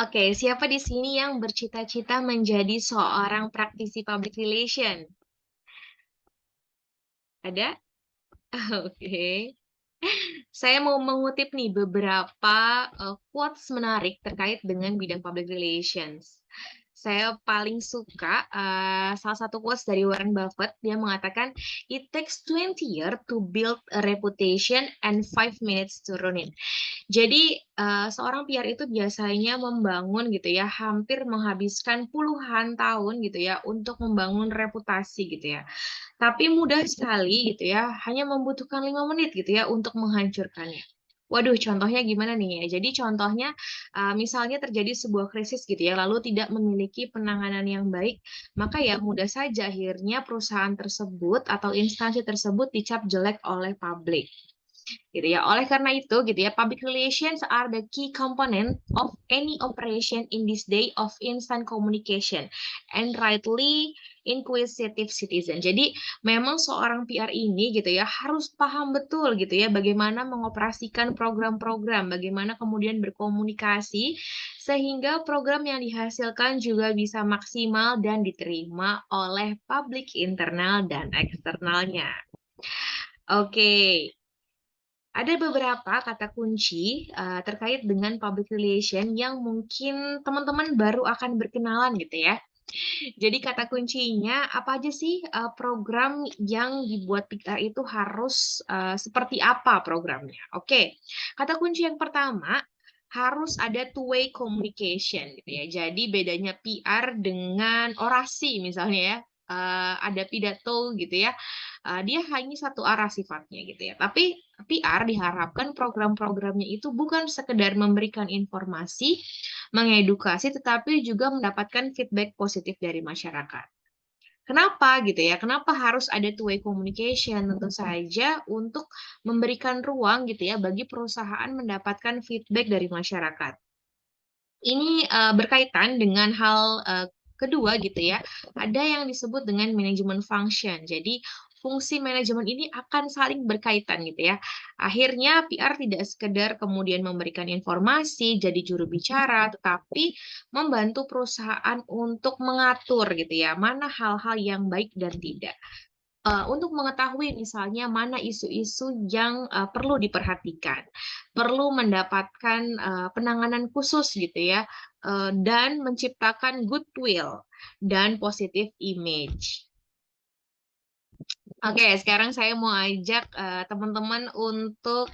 Oke, siapa di sini yang bercita-cita menjadi seorang praktisi public relation? Ada? Oke. Saya mau mengutip nih beberapa quotes menarik terkait dengan bidang public relations. Saya paling suka salah satu quotes dari Warren Buffett, dia mengatakan, "It takes 20 years to build a reputation and 5 minutes to ruin it." Jadi, seorang PR itu biasanya membangun gitu ya, hampir menghabiskan puluhan tahun gitu ya, untuk membangun reputasi gitu ya. Tapi mudah sekali gitu ya, hanya membutuhkan 5 menit gitu ya untuk menghancurkannya. Waduh, contohnya gimana nih ya? Jadi contohnya, misalnya terjadi sebuah krisis gitu ya, lalu tidak memiliki penanganan yang baik, maka ya mudah saja akhirnya perusahaan tersebut atau instansi tersebut dicap jelek oleh publik gitu ya. Oleh karena itu gitu ya, public relations are the key component of any operation in this day of instant communication and rightly inquisitive citizen. Jadi memang seorang PR ini gitu ya harus paham betul gitu ya bagaimana mengoperasikan program-program, bagaimana kemudian berkomunikasi sehingga program yang dihasilkan juga bisa maksimal dan diterima oleh publik internal dan eksternalnya. Oke, ada beberapa kata kunci, terkait dengan public relation yang mungkin teman-teman baru akan berkenalan gitu ya. Jadi kata kuncinya apa aja sih, program yang dibuat PR itu harus, seperti apa programnya? Oke, kata kunci yang pertama, harus ada two way communication gitu ya. Jadi bedanya PR dengan orasi misalnya ya, ada pidato gitu ya, dia hanya satu arah sifatnya gitu ya. Tapi PR diharapkan program-programnya itu bukan sekedar memberikan informasi, mengedukasi, tetapi juga mendapatkan feedback positif dari masyarakat. Kenapa gitu ya? Kenapa harus ada two way communication? Tentu saja untuk memberikan ruang gitu ya bagi perusahaan mendapatkan feedback dari masyarakat. Ini, berkaitan dengan hal, kedua gitu ya, ada yang disebut dengan manajemen function. Jadi, fungsi manajemen ini akan saling berkaitan gitu ya. Akhirnya PR tidak sekedar kemudian memberikan informasi, jadi juru bicara, tetapi membantu perusahaan untuk mengatur gitu ya, mana hal-hal yang baik dan tidak. Untuk mengetahui misalnya mana isu-isu yang, perlu diperhatikan, perlu mendapatkan, penanganan khusus gitu ya, dan menciptakan goodwill dan positive image. Oke, sekarang saya mau ajak, teman-teman untuk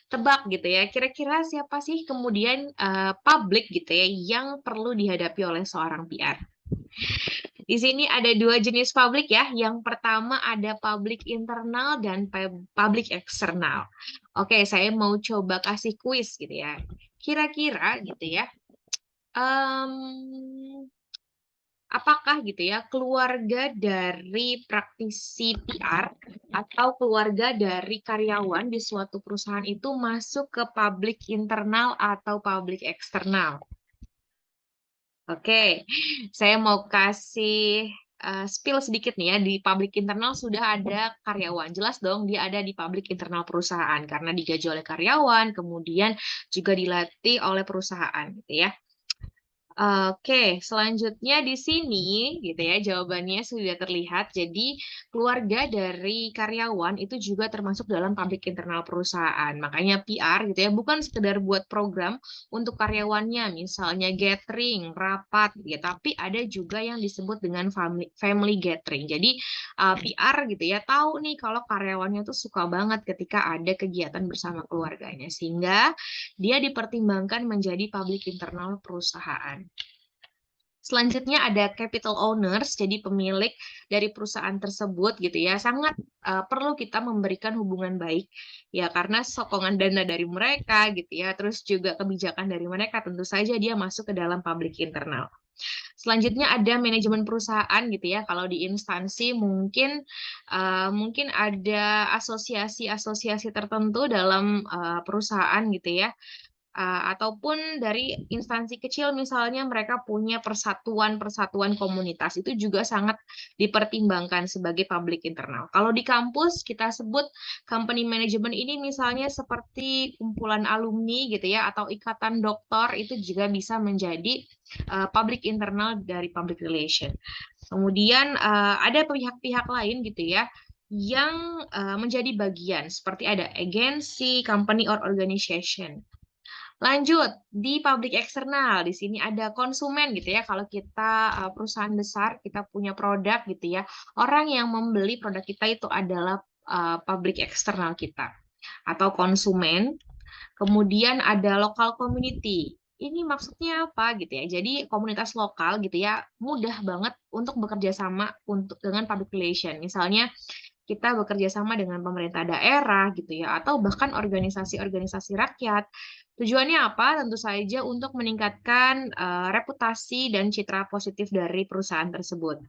tebak gitu ya, kira-kira siapa sih kemudian, publik gitu ya, yang perlu dihadapi oleh seorang PR? Di sini ada 2 jenis publik ya. Yang pertama ada publik internal dan publik eksternal. Oke, saya mau coba kasih kuis gitu ya. Kira-kira gitu ya, mmm, apakah gitu ya, keluarga dari praktisi PR atau keluarga dari karyawan di suatu perusahaan itu masuk ke publik internal atau publik eksternal? Oke, saya mau kasih, spill sedikit nih ya, di publik internal sudah ada karyawan. Jelas dong dia ada di publik internal perusahaan, karena digaji oleh karyawan, kemudian juga dilatih oleh perusahaan, gitu ya. Oke, selanjutnya di sini gitu ya, jawabannya sudah terlihat. Jadi, keluarga dari karyawan itu juga termasuk dalam publik internal perusahaan. Makanya PR gitu ya, bukan sekedar buat program untuk karyawannya, misalnya gathering, rapat gitu ya, tapi ada juga yang disebut dengan family family gathering. Jadi, PR gitu ya, tahu nih kalau karyawannya tuh suka banget ketika ada kegiatan bersama keluarganya, sehingga dia dipertimbangkan menjadi publik internal perusahaan. Selanjutnya ada capital owners, jadi pemilik dari perusahaan tersebut gitu ya. Sangat, perlu kita memberikan hubungan baik, ya karena sokongan dana dari mereka gitu ya, terus juga kebijakan dari mereka, tentu saja dia masuk ke dalam public internal. Selanjutnya ada manajemen perusahaan gitu ya, kalau di instansi mungkin, mungkin ada asosiasi-asosiasi tertentu dalam, perusahaan gitu ya. ataupun dari instansi kecil misalnya mereka punya persatuan-persatuan komunitas, itu juga sangat dipertimbangkan sebagai public internal. Kalau di kampus kita sebut company management ini misalnya seperti kumpulan alumni gitu ya, atau ikatan dokter, itu juga bisa menjadi public internal dari public relation. Kemudian ada pihak-pihak lain gitu ya yang menjadi bagian seperti ada agency, company or organization. Lanjut di public eksternal, di sini ada konsumen gitu ya. Kalau kita perusahaan besar, kita punya produk gitu ya. Orang yang membeli produk kita itu adalah public eksternal kita atau konsumen. Kemudian ada local community. Ini maksudnya apa gitu ya? Jadi komunitas lokal gitu ya, mudah banget untuk bekerja sama untuk dengan public relation. Misalnya kita bekerja sama dengan pemerintah daerah gitu ya, atau bahkan organisasi-organisasi rakyat. Tujuannya apa? Tentu saja untuk meningkatkan reputasi dan citra positif dari perusahaan tersebut.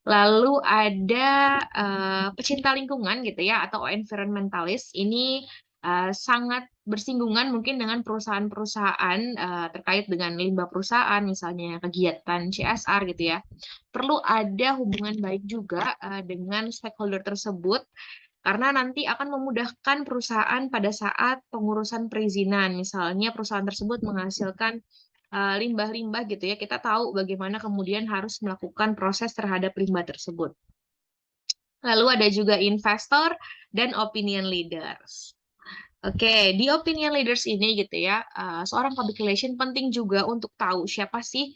Lalu ada pecinta lingkungan gitu ya atau environmentalist. Ini sangat bersinggungan mungkin dengan perusahaan-perusahaan terkait dengan limbah perusahaan, misalnya kegiatan CSR gitu ya. Perlu ada hubungan baik juga dengan stakeholder tersebut karena nanti akan memudahkan perusahaan pada saat pengurusan perizinan. Misalnya perusahaan tersebut menghasilkan limbah-limbah gitu ya, kita tahu bagaimana kemudian harus melakukan proses terhadap limbah tersebut. Lalu ada juga investor dan opinion leaders. Oke, di opinion leaders ini gitu ya, seorang public relation penting juga untuk tahu siapa sih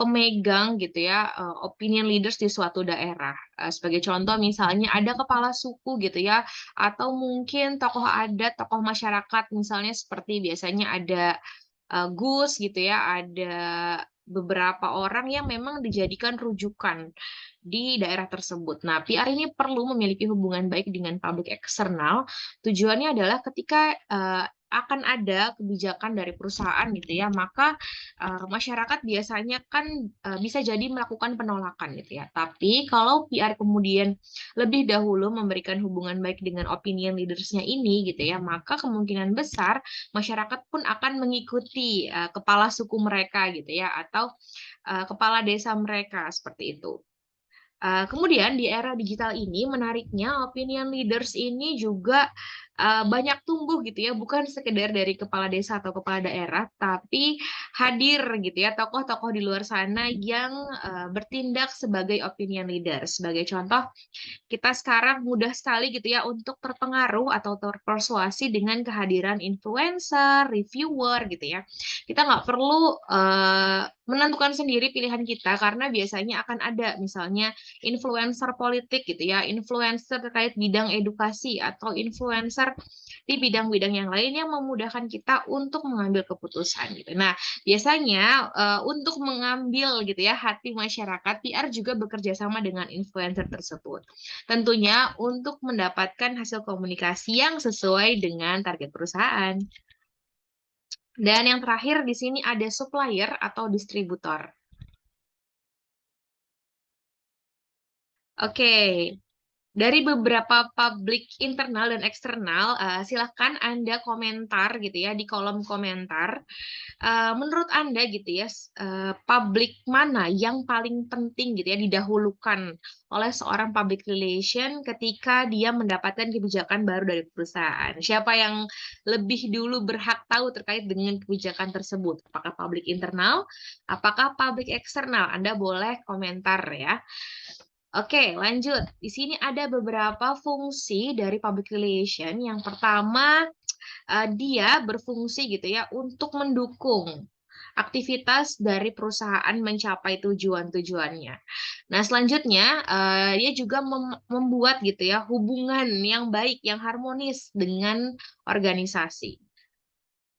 pemegang gitu ya, opinion leaders di suatu daerah. Sebagai contoh misalnya ada kepala suku gitu ya, atau mungkin tokoh adat, tokoh masyarakat, misalnya seperti biasanya ada Gus gitu ya, ada beberapa orang yang memang dijadikan rujukan di daerah tersebut. Nah, PR ini perlu memiliki hubungan baik dengan publik eksternal. Tujuannya adalah ketika akan ada kebijakan dari perusahaan gitu ya, maka masyarakat biasanya kan bisa jadi melakukan penolakan gitu ya. Tapi kalau PR kemudian lebih dahulu memberikan hubungan baik dengan opinion leaders-nya ini gitu ya, maka kemungkinan besar masyarakat pun akan mengikuti kepala suku mereka gitu ya, atau kepala desa mereka seperti itu. Kemudian di era digital ini menariknya opinion leaders ini juga banyak tumbuh gitu ya, bukan sekedar dari kepala desa atau kepala daerah, tapi hadir gitu ya tokoh-tokoh di luar sana yang bertindak sebagai opinion leader. Sebagai contoh, kita sekarang mudah sekali gitu ya untuk terpengaruh atau terpersuasi dengan kehadiran influencer, reviewer gitu ya. Kita nggak perlu menentukan sendiri pilihan kita karena biasanya akan ada misalnya influencer politik gitu ya, influencer terkait bidang edukasi atau influencer di bidang-bidang yang lain yang memudahkan kita untuk mengambil keputusan gitu. Nah, biasanya untuk mengambil gitu ya hati masyarakat, PR juga bekerja sama dengan influencer tersebut. Tentunya untuk mendapatkan hasil komunikasi yang sesuai dengan target perusahaan. Dan yang terakhir di sini ada supplier atau distributor. Oke, dari beberapa publik internal dan eksternal, silahkan Anda komentar gitu ya di kolom komentar. Menurut Anda gitu ya, publik mana yang paling penting gitu ya didahulukan oleh seorang public relation ketika dia mendapatkan kebijakan baru dari perusahaan? Siapa yang lebih dulu berhak tahu terkait dengan kebijakan tersebut? Apakah publik internal? Apakah publik eksternal? Anda boleh komentar ya. Oke, lanjut. Di sini ada beberapa fungsi dari public relation. Yang pertama, dia berfungsi gitu ya untuk mendukung aktivitas dari perusahaan mencapai tujuan-tujuannya. Nah, selanjutnya dia juga membuat gitu ya hubungan yang baik, yang harmonis dengan organisasi.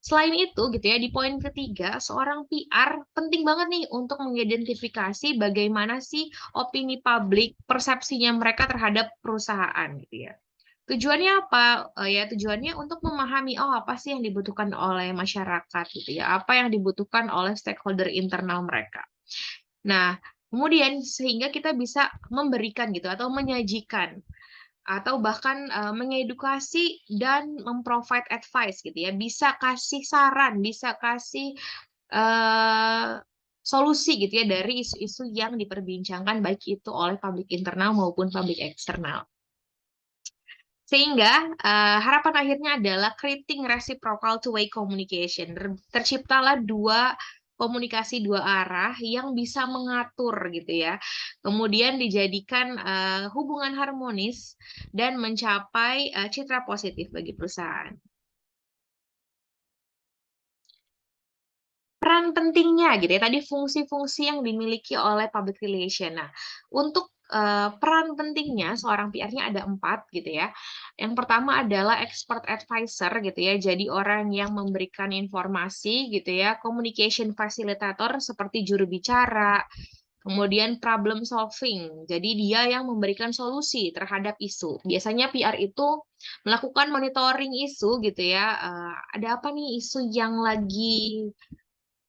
Selain itu gitu ya, di poin ketiga, seorang PR penting banget nih untuk mengidentifikasi bagaimana sih opini publik, persepsinya mereka terhadap perusahaan gitu ya. Tujuannya apa? Ya tujuannya untuk memahami, oh apa sih yang dibutuhkan oleh masyarakat gitu ya, apa yang dibutuhkan oleh stakeholder internal mereka. Nah, kemudian sehingga kita bisa memberikan gitu atau menyajikan atau bahkan, mengedukasi dan mem-provide advice gitu ya, bisa kasih saran, bisa kasih, solusi gitu ya dari isu-isu yang diperbincangkan baik itu oleh publik internal maupun publik eksternal. Sehingga, harapan akhirnya adalah creating reciprocal two-way communication. Terciptalah komunikasi dua arah yang bisa mengatur gitu ya. Kemudian dijadikan, hubungan harmonis dan mencapai, citra positif bagi perusahaan. Peran pentingnya gitu ya, tadi fungsi-fungsi yang dimiliki oleh public relation. Nah, untuk, peran pentingnya seorang PR-nya ada 4 gitu ya. Yang pertama adalah expert advisor gitu ya, jadi orang yang memberikan informasi gitu ya, communication facilitator seperti juru bicara, kemudian problem solving, jadi dia yang memberikan solusi terhadap isu. Biasanya PR itu melakukan monitoring isu gitu ya, ada apa nih isu yang lagi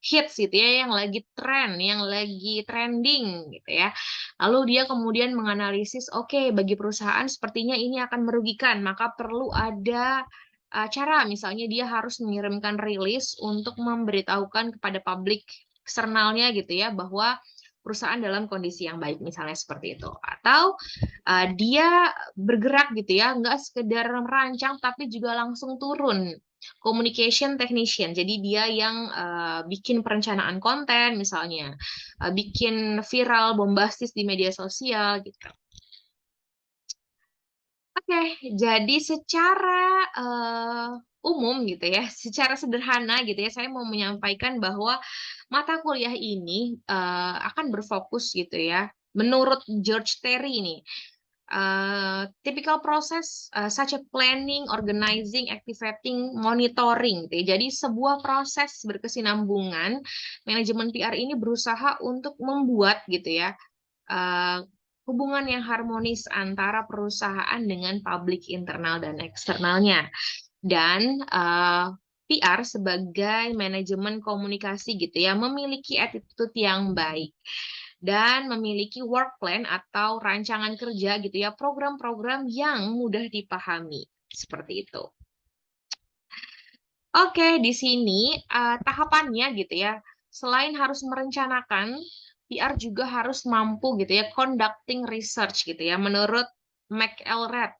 hits gitu ya, yang lagi tren, yang lagi trending gitu ya. Lalu dia kemudian menganalisis, oke bagi perusahaan sepertinya ini akan merugikan, maka perlu ada, cara misalnya dia harus mengirimkan rilis untuk memberitahukan kepada publik eksternalnya gitu ya, bahwa perusahaan dalam kondisi yang baik, misalnya seperti itu. Atau, dia bergerak gitu ya, nggak sekedar merancang tapi juga langsung turun communication technician. Jadi dia yang, bikin perencanaan konten misalnya, bikin viral bombastis di media sosial gitu. Oke, jadi secara, umum gitu ya, secara sederhana gitu ya, saya mau menyampaikan bahwa mata kuliah ini, akan berfokus gitu ya, menurut George Terry nih, typical process, such a planning, organizing, activating, monitoring gitu ya. Jadi sebuah proses berkesinambungan, manajemen PR ini berusaha untuk membuat gitu ya, eee, hubungan yang harmonis antara perusahaan dengan publik internal dan eksternalnya. Dan, PR sebagai manajemen komunikasi gitu ya, memiliki attitude yang baik dan memiliki work plan atau rancangan kerja gitu ya, program-program yang mudah dipahami, seperti itu. Oke, di sini, tahapannya gitu ya, selain harus merencanakan, PR juga harus mampu gitu ya, conducting research gitu ya, menurut McElrath.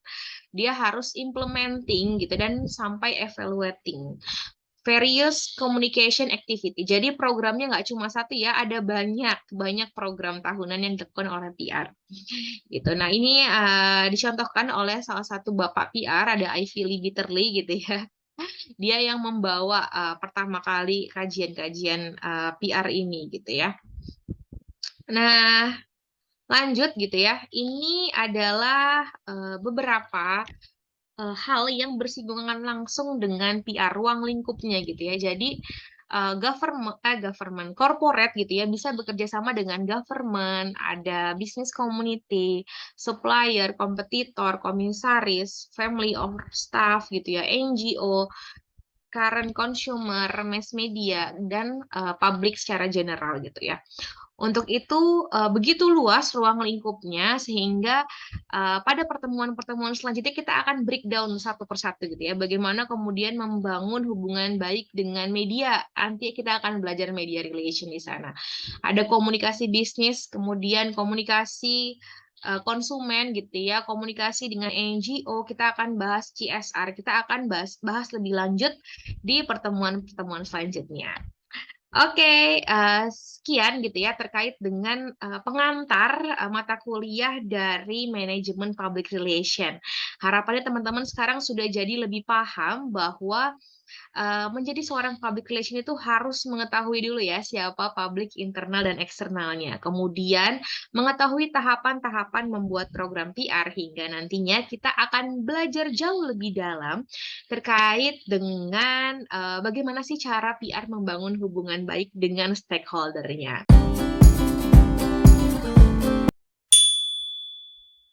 Dia harus implementing gitu dan sampai evaluating various communication activity. Jadi programnya nggak cuma satu ya, ada banyak banyak program tahunan yang dilakukan oleh PR, gitu. Nah ini, dicontohkan oleh salah satu bapak PR, ada Ivy Lee Bitterly gitu ya. Dia yang membawa, pertama kali kajian-kajian, PR ini gitu ya. Nah, lanjut gitu ya, ini adalah, beberapa hal yang bersinggungan langsung dengan PR, ruang lingkupnya gitu ya. Jadi, government, corporate gitu ya, bisa bekerja sama dengan government, ada business community, supplier, kompetitor, komisaris, family of staff gitu ya, NGO, current consumer, mass media, dan, publik secara general gitu ya. Untuk itu, begitu luas ruang lingkupnya sehingga, pada pertemuan-pertemuan selanjutnya kita akan breakdown satu persatu gitu ya, bagaimana kemudian membangun hubungan baik dengan media, nanti kita akan belajar media relation di sana. Ada komunikasi bisnis, kemudian komunikasi, konsumen gitu ya, komunikasi dengan NGO, kita akan bahas CSR, kita akan bahas bahas lebih lanjut di pertemuan-pertemuan selanjutnya. Oke, sekian gitu ya terkait dengan, pengantar, mata kuliah dari manajemen public relation. Harapannya teman-teman sekarang sudah jadi lebih paham bahwa, menjadi seorang public relation itu harus mengetahui dulu ya siapa publik internal dan eksternalnya. Kemudian mengetahui tahapan-tahapan membuat program PR hingga nantinya kita akan belajar jauh lebih dalam terkait dengan, bagaimana sih cara PR membangun hubungan baik dengan stakeholder-nya.